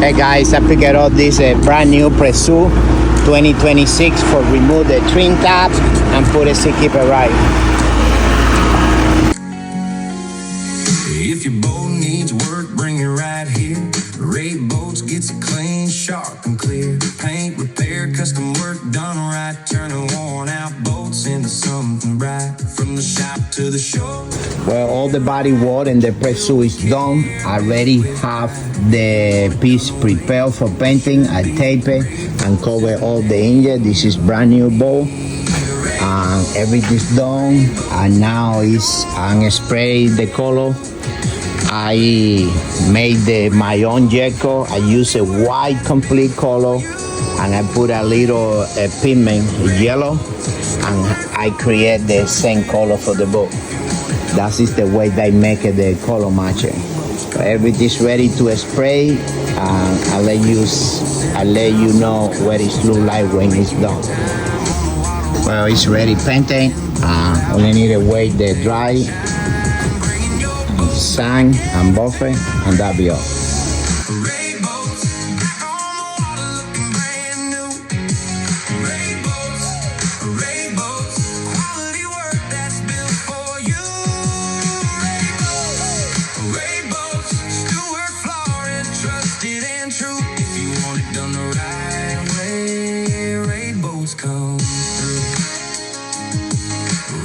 Hey guys, I picked up this brand new Presu 2026 for remove the trim tab and put a Seakeeper Ride. If your boat needs work, bring it right here. Raid Boats gets it clean, sharp and clear. Paint, repair, custom work done right. Turning worn out boats into something bright. From the shop to the shore. Well, all the body work and the Presu is done. I already have the piece prepared for painting. I tape it and cover all the engine. This is brand new boat. Everything's done, and now I'm spray the color. I made my own gecko. I use a white complete color, and I put a little pigment yellow, and I create the same color for the boat. That is the way they make it, the color matching. So everything's ready to spray, and I'll let you know what it looks like when it's done. Well, it's ready painted. Only need to wait the dry, and sand and buffer, and that'll be all.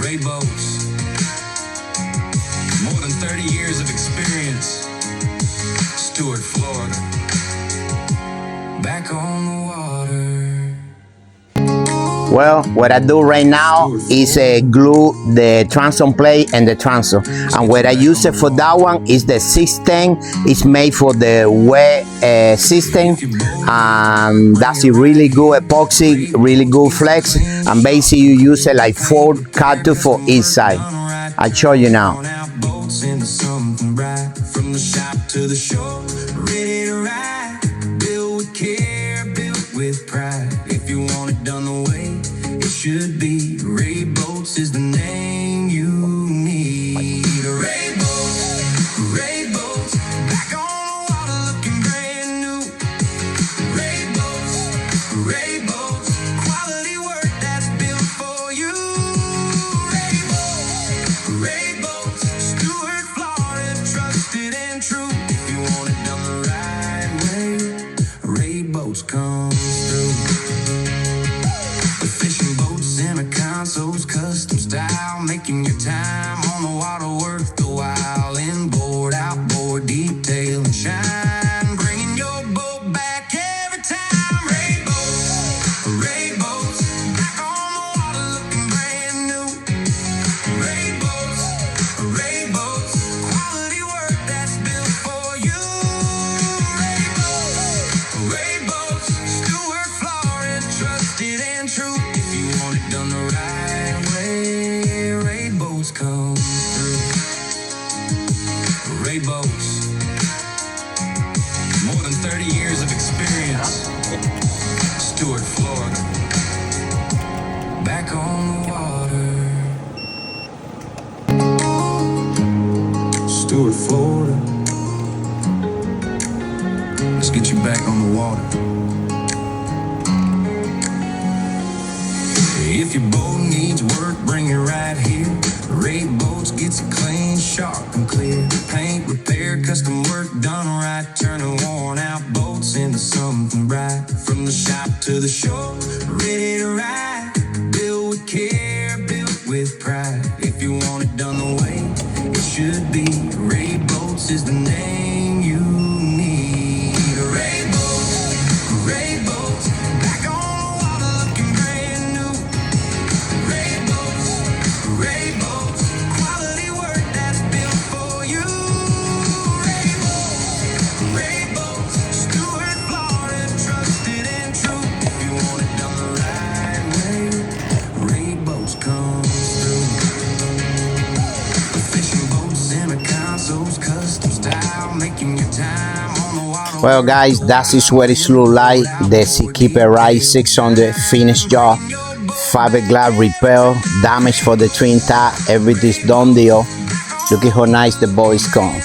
Raid Boats, more than 30 years of experience. Stuart, Florida, back on the water. Well, what I do right now is glue the transom plate and the transom. And what I use it for that one is the 610. It's made for the wet system. That's a really good epoxy, really good flex. And basically you use it like 4 cartridges for each side. I'll show you now. From the shop to the shore, ready to ride. Built with care, built with pride. If you want it done the way it should be, Raid Boats is the name you need. Raid Boats, back on the water looking brand new. Raid Boats, quality work that's built for you. Raid Boats, Stuart, Florida, trusted and true. If you want it done the right way, Raid Boats comes through. The fishing boats and the consoles, custom style, making your time on the water worth the while. Inboard, outboard, detail and shine, bringing your boat back every time. Raid Boats, back on the water looking brand new. Raid Boats, quality work that's built for you. Raid Boats, Stuart, Florida, trusted and true. If you want it done the right way, Raid Boats come through. Raid Boats, more than 30 years of experience. Stuart, Florida, back on the water. Stuart, Florida, let's get you back on the water. If your boat needs work, bring it right here. Raid Boats gets it clean, sharp and clear. Paint, repair, custom work done right. Turning worn out boats into something bright. From the shop to the shore, ready to ride. Built with care, built with pride. If you want it done the way it should be, Raid Boats is the name you need. Raid Boats, back on the water looking brand new. Raid Boats, quality work that's built for you. Raid Boats, Stuart, Florida, trusted and true. If you want it done the right way, Raid Boats comes through. The fishing boats and the consoles, custom style, making your time on the water. Well guys, that is what it looks like. The Seakeeper Ride 600 finished job. Fiberglass repair, damage for the trim tab, everything's done deal. Look at how nice the boys come.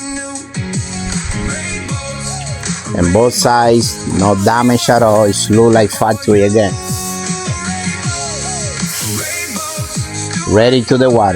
And both sides, no damage at all. It look like factory again. Ready to the water.